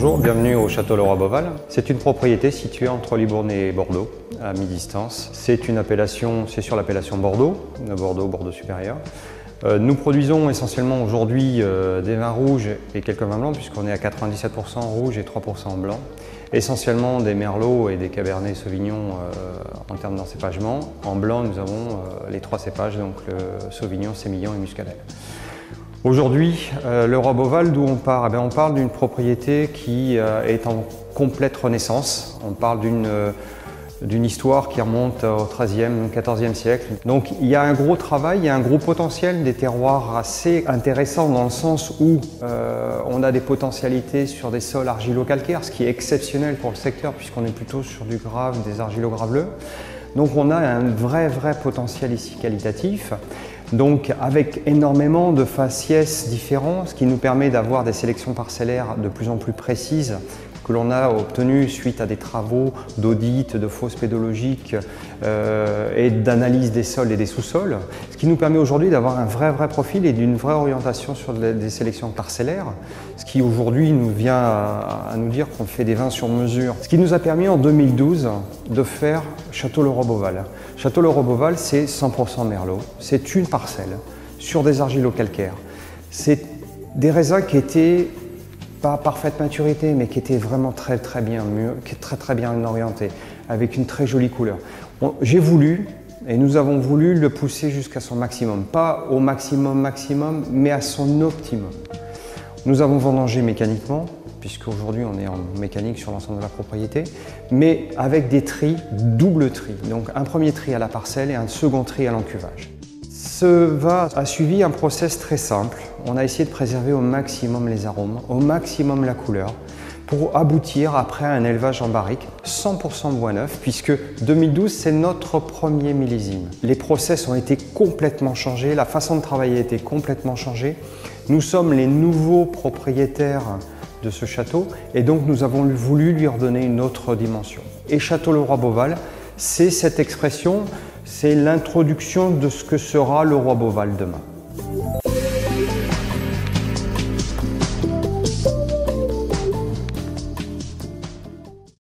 Bonjour, bienvenue au Château Le Roi Beauval. C'est une propriété située entre Libourne et Bordeaux, à mi-distance. C'est une appellation, c'est sur l'appellation Bordeaux, Bordeaux supérieur. Nous produisons essentiellement aujourd'hui des vins rouges et quelques vins blancs, puisqu'on est à 97% en rouge et 3% en blanc. Essentiellement des merlots et des cabernets sauvignon en termes d'encépagement. En blanc, nous avons les trois cépages, donc le sauvignon, sémillon et muscadelle. Aujourd'hui, le Roi Beauval, d'où on part? On parle d'une propriété qui est en complète renaissance. On parle d'une histoire qui remonte au XIIIe, XIVe siècle. Donc il y a un gros travail, il y a un gros potentiel, des terroirs assez intéressants dans le sens où on a des potentialités sur des sols argilo-calcaires, ce qui est exceptionnel pour le secteur puisqu'on est plutôt sur du grave, des argilo-graveleux. Donc on a un vrai potentiel ici qualitatif. Donc avec énormément de faciès différents, ce qui nous permet d'avoir des sélections parcellaires de plus en plus précises que l'on a obtenues suite à des travaux d'audit, de fosses pédologiques et d'analyse des sols et des sous-sols, ce qui nous permet aujourd'hui d'avoir un vrai profil et d'une vraie orientation sur des sélections parcellaires, ce qui aujourd'hui nous vient à nous dire qu'on fait des vins sur mesure. Ce qui nous a permis en 2012 de faire Château Le Roi Beauval. Château Le Roi Beauval, c'est 100% merlot, c'est une parcelle sur des argilo-calcaires. C'est des raisins qui étaient pas à parfaite maturité, mais qui étaient vraiment très bien orientés, avec une très jolie couleur. J'ai voulu, et nous avons voulu le pousser jusqu'à son maximum. Pas au maximum, mais à son optimum. Nous avons vendangé mécaniquement, puisqu'aujourd'hui on est en mécanique sur l'ensemble de la propriété, mais avec des tris, double tri. Donc un premier tri à la parcelle et un second tri à l'encuvage. Ce vin a suivi un process très simple. On a essayé de préserver au maximum les arômes, au maximum la couleur, pour aboutir après à un élevage en barrique 100% bois neuf, puisque 2012 c'est notre premier millésime. Les process ont été complètement changés, la façon de travailler a été complètement changée. Nous sommes les nouveaux propriétaires de ce château et donc nous avons voulu lui redonner une autre dimension. Et Château Le Roi Beauval, c'est cette expression, c'est l'introduction de ce que sera le Roi Beauval demain.